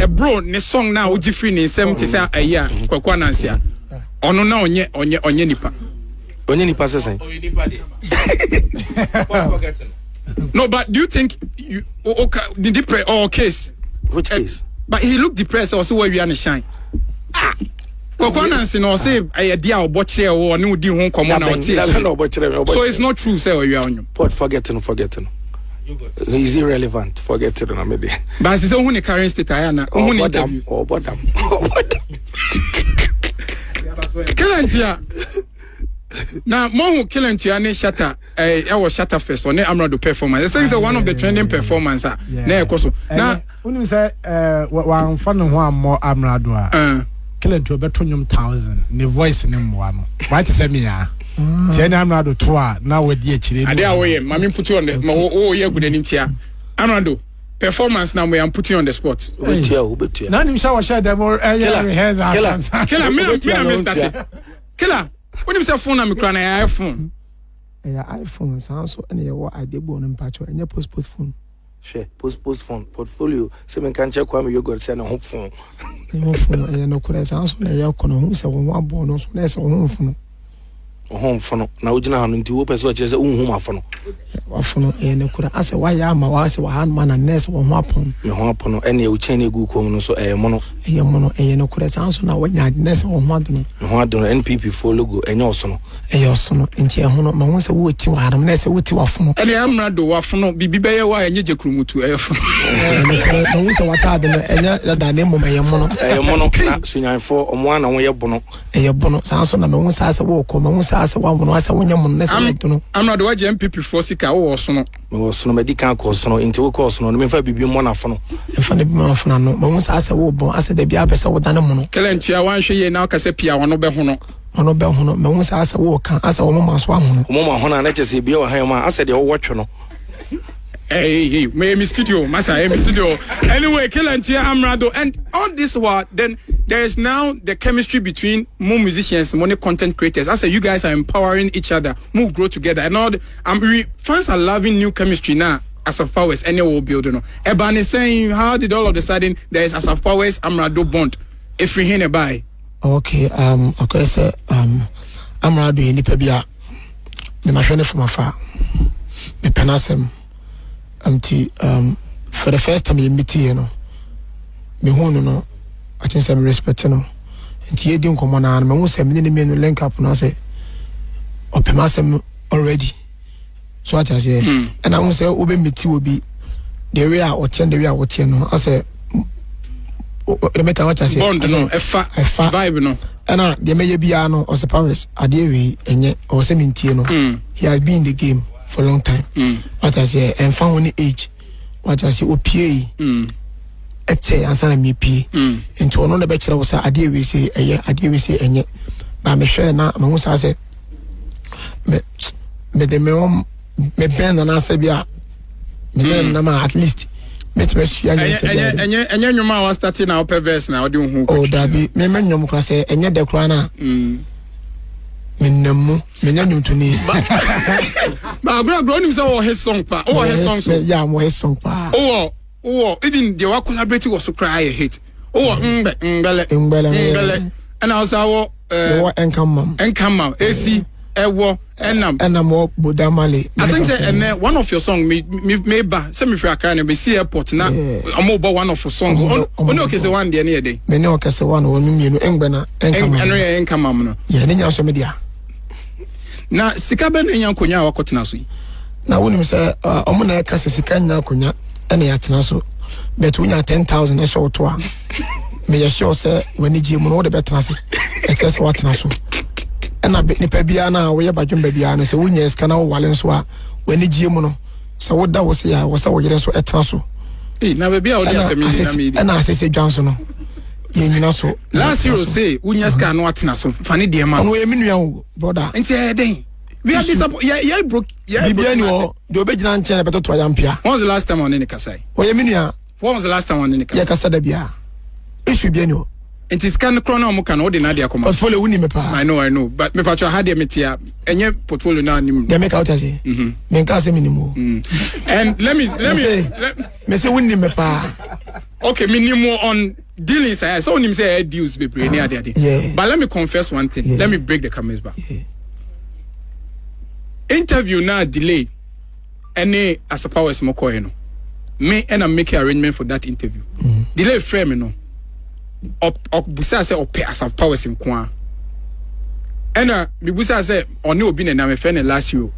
a bro ne song na oji free ne nsem te say ayi kwakwa nansia ono na onye nipa sesen no but do you think you okay the depressed or case which case but he looked depressed also where we are shine kwakwa nansi no say ayi dia obochire wo ne odi ho komo na oti so it's not true say we are on you but forgetting he's irrelevant forgetting na me dey but say who ne current state ayana who ne interview bodam Kelentia now mo Kelentia ne shatter was shatter first on Amrado performance I think it's one of the trending performance na ekoso na unim say wan fa no ho ammo Amrado a Kelentia beto nyum 1000 ne voice ne mmoa no right say me ya tie na Amrado to a na wadi akire ade a wo ye mami put you on the wo ye good anim tia Amrado performance now we am putting on the spot. Ubetia. Na nim sha wa share dem rehearsal. Killer, me start. Killer, when you say phone na me kra na iPhone. iPhone so and you what I did born in patch and your post phone. Share post phone portfolio. Se men kan check kwame you go say na home phone. No phone and no could so na ya kono hu se won born so na se home phone. Home phone na ugina hanu nti wo pese o kire se unhu mafono. Wafono no could ase why ya ma wa se wa han man na nurse won ho apon. Me ho apon ene e uche na egu kom no so mono. Mono no could so na wanya nurse won ho adono. Me ho adono NPP for logo enye osono. Osono nti ho no ma ho se wo ti wa adam na se wo ti wafono. Ene Amrado wafono bibi be ye wa enye jekrumutu efono. Ma wo se wata adam enye da na mo me mono. Mono na sunyanfo omo na wo ye bono. Bono so na ma wo sa wo ko ma wo sa wa mono asa wonya mono na se do no. Amrado wa je MPP for sika wo osono. Me wo sono medical ko osono nti wo ko osono no me fa bibi mo na fono. Fa ne bi mo afona no ma wo sa asa wo bon asa da bi apesa wo da na mono. Kelentia wan hwe ye na akase pia wono be ho no. Ono be ho no ma wo sa asa wo kan asa wo ma so amono. Mo ma ho na na chese bia wo han ma asa de wo wotwe no. Hey, me studio, Masa, me studio. Anyway, Kelentia Amrado, and all this while, then there is now the chemistry between more musicians, more content creators. I say you guys are empowering each other, move, grow together, and all. Fans are loving new chemistry now. Asaf Powers, any will build, Eban is saying, how did all of a sudden there is Asaf Powers Amrado bond? If we hear by. Okay, okay, so Amrado in the Pebia, the machine from afar, the penasem. For the first time you meet me no I think some respect no and you didn't come on and me say me no link up no say open myself already so I just say and I won't say obe meet will be the way I attend the way I attend no I say the matter what I say bond no a vibe no and the may be no or the Paris adewe enye or say mintie no he has been in the game for a long time. What I say, and found on age. What I say, OPA. Ete answer me P. Into another bachelor was a dear we say a year, a dear we say, and yet, but me share now, my I say, me the me bend and answer be a me nama at least. Met me and your man was starting our perverse now. Do oh, that be me man, you must say, and yet the crana. Minemu, minyanyu tuni. But grow himself his song pa. Oh, his song. Yeah, more his song pa. Oh, even the work collaborating was so cry a hit. Oh, mbele. And I was our enkama, AC, ewo, enam wo bodamale. I think that and one of your song me ba send me for a kind of see airport na about one of your song. Ono kese one dey near day. Me no kese one wo mienu engbena enkama no. Yeah, nya so me dia. Na sika be na yankonya wakotena so yi. Na wonim say omo na ka sika nya akonya ene yatena so. Bet unya 10,000 e show to a. Me ya sure say when you mo no de betena se. Excess what na so. Na nipa bia na wo ye badwumba bia no se wonya ska na wo wale nso a wani gie mu no se wo da wo se ya wo se wo yere nso etena so na be bia wo dia se me na me na asese dwanso no ye nyina so last year say wonya ska no atena so fane de ma no ye menua wo brother enti e den we are disappointed yeah broke yeah bia ni wo de obegina nche na beto to ayampia. When was the last time on any kasai wo ye menua when was the last time on any kasai ye kasa da bia issue bia ni wo It is can chrono mo can order Nadia come. Portfolio wuni me pa. I know. But me patcho had metia. Enye portfolio na nim. They make out as me nka say minimum. And let me say wuni me pa. Okay, minimum on dealings. I saw him say deals be brain there. Yeah. But let me confess one thing. Yeah. Let me break the cameras back. Yeah. Interview now delay. Any as a power smoke no. Me and I make arrangement for that interview. Delay frame no. Busa say ope as a power sim kwa. And me busa say oni obi na me friend last year.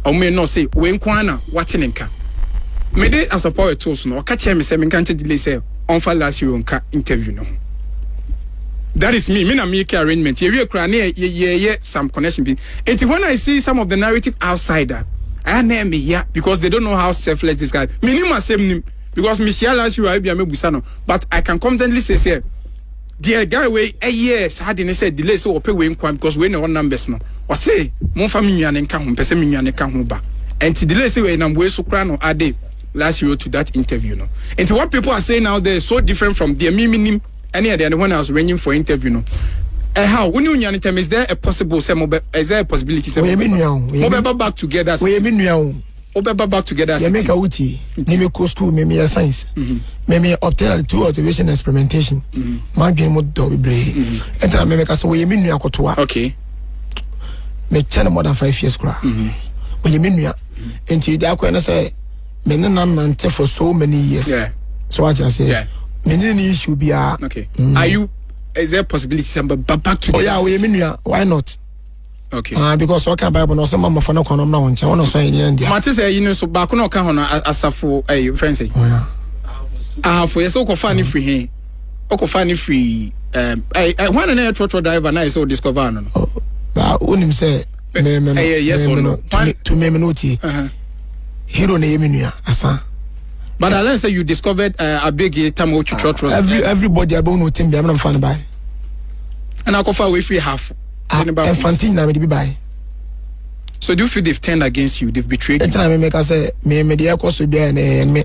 O me no say we kwa na what nka. Me dey as a power tools no. Ka che me say me kan delay say on for last year nka interview no. That is me. Me na make arrangement. Ye kra na ye some connection be. And when I see some of the narrative outsider, I name me yeah because they don't know how selfless this guy. Minimum same name because me share last year I be me busa no. But I can confidently say dear guy we a years had in said delay so pay we nkwan because we no numbers no. O say mon family nwane nka ho pese me nwane ka ho ba. And delay say we nam we so kra no ade last year to that interview no. And what people are saying now they so different from the minim any other when I was arranging for interview no. How when you nwane time is there a possible say is there a possibility say we be back together we me nua o back together me make awuti ni me go school me science me obtain 2 observation experimentation ma dwen mo do bebre enter me make say we me nua kotoa okay me channel more than 5 years kura we me nua enti da ko na say me nan for so many years yeah so what you say me ni issue bia okay are you is there a possibility some back together? Oh yeah, we mean why not? Okay. Because okay Bible no some mama for no kono na wonche wono so yin India. Mate say you know so back no ka hono asafo friend say. Oh yeah. For yes ko fa ni free hin. O ko fa ni free when na trotro driver na so discover no. Oh. Ba onim say me yes or no. To me no ti. Hero na yeminua asa. But I learned say you discovered a big time what you trust. Everybody about no team be am fan buy. And I go far away free half. Fantin na me be buy. So do you feel they've turned against you? They've betrayed you? Time me make say me dey cause be na me.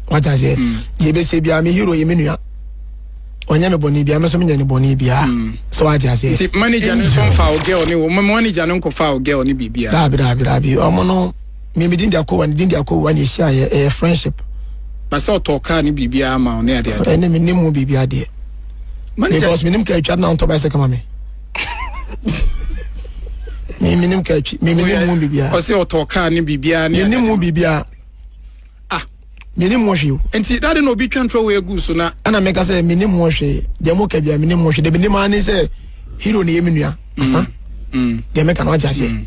What I say? Ye be say be me hero ye menua. Onya me boni bia me so me nya ne boni bia. So what I say? The manager no so fa girl ni wo manager no ko fa girl ni bibia. Da bi. Omo no me din dia ko wan ye share friendship. But so talk ni bibia ma on e ade. Ene me nimu bibia de. Because me nim ka twa na on to ba se kama me. Me nim ka twa me nimu bibia. O se o talk ni bibia ni. Me nimu bibia. Me nim mo hwe. Enti that no be twantro we gu so na. Ana me ka say me nim mo hwe. De mo ka bia me nim mo hwe. De me nim ani say hero ni ye menua. Asa. De me ka no aja say.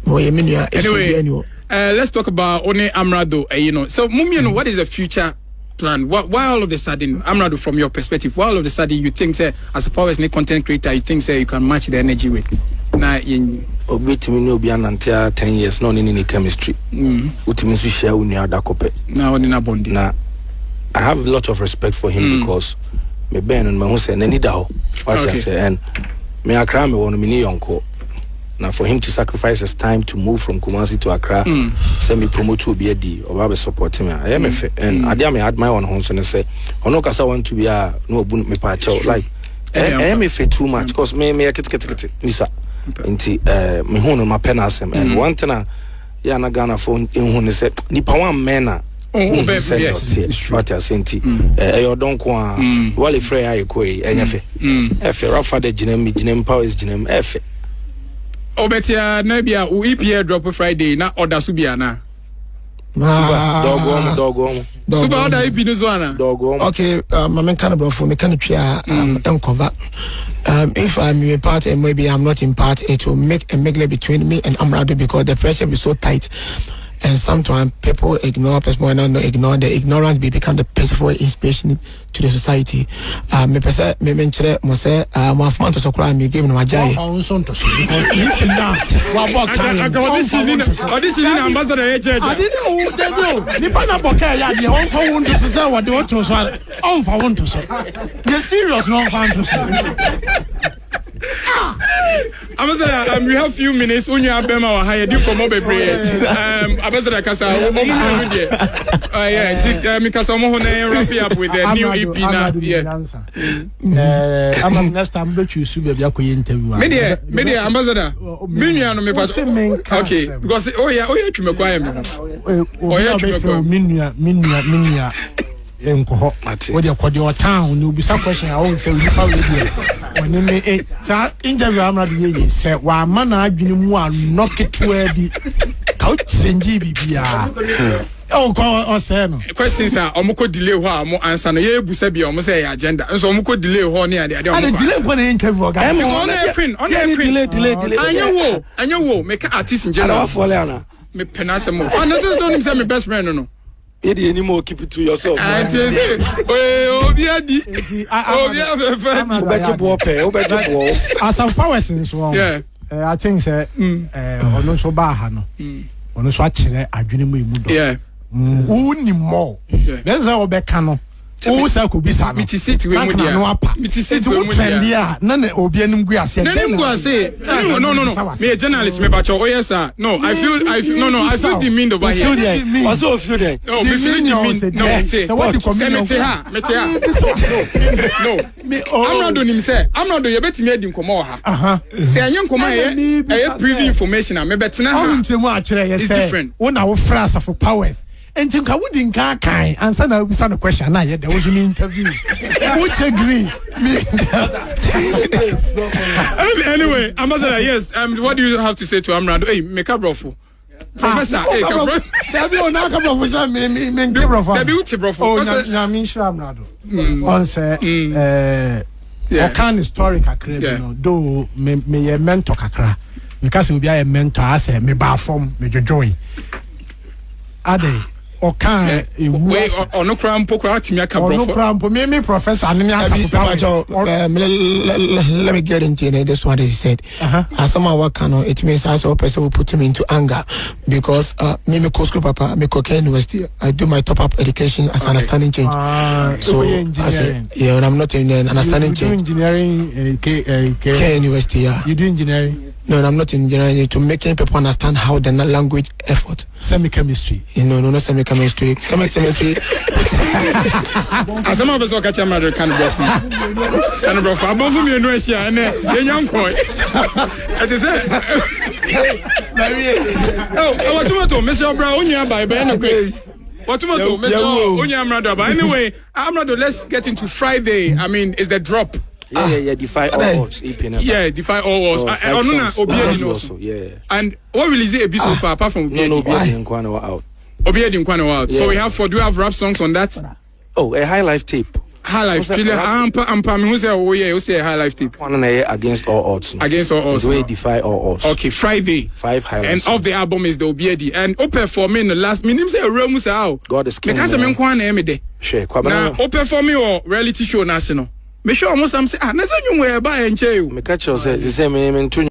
Mo ye menua e so bia ni o. Let's talk about One Amrado. So Mummy, what is the future plan? Why all of a sudden, Amrado, from your perspective, why all of a sudden you think, say, as a power content creator, you think, say, you can match the energy with? Now, in Obitimi no be until 10 years, no in chemistry. Utimisu share with me other couple. Now, in a bondi. Now, I have a lot of respect for him because me Ben and my husband and any dao. What I say, and me Accra me want me yonko. Now for him to sacrifice his time to move from Kumasi to Accra, send me promote to be a D or support me. I am a and I admire one horse and say, "Ono kasa want to be a no bun me patch like I am a too much because me get Nisa into me home my penasem and one thing ya na Ghana phone in who said nipa one mena yes what you saying you don't kwa wale frey ayi koi enyefe efe rafa de ginem power is ginem efe Obetia Nebia u EPA drop Friday na order subia na. Dog. Super order EP no zona. Dog. Okay, my kind of for me kind of tria uncover. If I'm in part and maybe I'm not in part, it will make a melee between me and Amrado because the pressure is so tight. And sometimes people ignore, people not ignore the ignorance become the peaceful inspiration to the society. Me pesa me mentre mo say mo afman to sokra me give no ajaye. This is ambassador HH. I didn't know they do. Nipa na boka ya de on for want to say what they want to say. On for want to say. You serious no fan to say. Ambassador, we have few minutes. When you have them, our higher deal for mobile bread. Ambassador Kasa, yeah, because I'm going to wrap it up with the new EP now. Yeah. Next time, but you should be able to interview. Media, Ambassador. Minion, okay, because you me quiet. Minya. Enko what you call your town you be some question I won't say you probably when you may interview I'm not really say wa man adwene mu knock it to be couch senji bibia oh go say no questions are omko delay ho am answer no ye busa bia om say agenda so omko delay ho ne ade delay for the interview guy on delay anya wo make artist in general me penase mo honestly so nim say me best friend no anymore, keep it to yourself. As some powers in so yeah. I think say ono so ba ha no ono so akire adwene mu emudo yeah woni mo then say obeka no o say ko bisa no miti sit we mu dia miti sit we mu dia na na obi anim gu ase na nim gu ase no me a journalist me ba cho oh yes sir no I feel the mean over here also feel that oh me feel the mean no say what you comment ha no I'm not doing him say I'm not do you betimi adi nkomo ha say anya nkomo e privy information me betena ha it's different una wo frasa for powers and think I wouldn't kind and send a question. I there was an interview. Which agree. Anyway, Ambassador, yes. What do you have to say to Amrado? Hey, make up brofo. Professor, hey, there be on a couple of us. Me brofo. There be uti brofo. Oh, na me sure Amrado. On say, yeah. Kind historic akre, no. Do me a mentor kakra because we be a mentor. I say me bar from me joy. Ade. Or can wait or no cram pokra to me a couple of crampo me professor and let me get into it. That's what he said. As someone work it means as a person will put him into anger because me school papa me university I do my top up education as understanding change so I say yeah I'm not in understanding change engineering university yeah you do engineering. No, I'm not in engineering. To making people understand how the language effort. Semi-chemistry. No, not semi-chemistry. Chemistry. As some of us are catching my can broth. I'm over me in Russia and a young boy. That is it. Oh, tomato, Mr. Brown, by Ben. What tomato, Mr. Onyamrado. But anyway, Amrado, let's get into Friday. I mean, it's the drop. Yeah, defy all odds. Yeah, defy all odds. Yeah. And what will is it be so far apart from Obiedi Nkwano out? Obiedi Nkwano out. So we have do you have rap songs on that? Oh, a high life tape. High life. Who say oh yeah, who say a high life tape? One against all odds. Against all odds. We defy all odds. Okay, Friday. 5 highlights. And of the album is the Obiedi. And open for me in the last minute say Remus out. God is king. Because I'm Nkwana Emede. Sure. Now open for me or reality show national. Me sure almost I'm say na say you we buy and chew. Me catch you say the same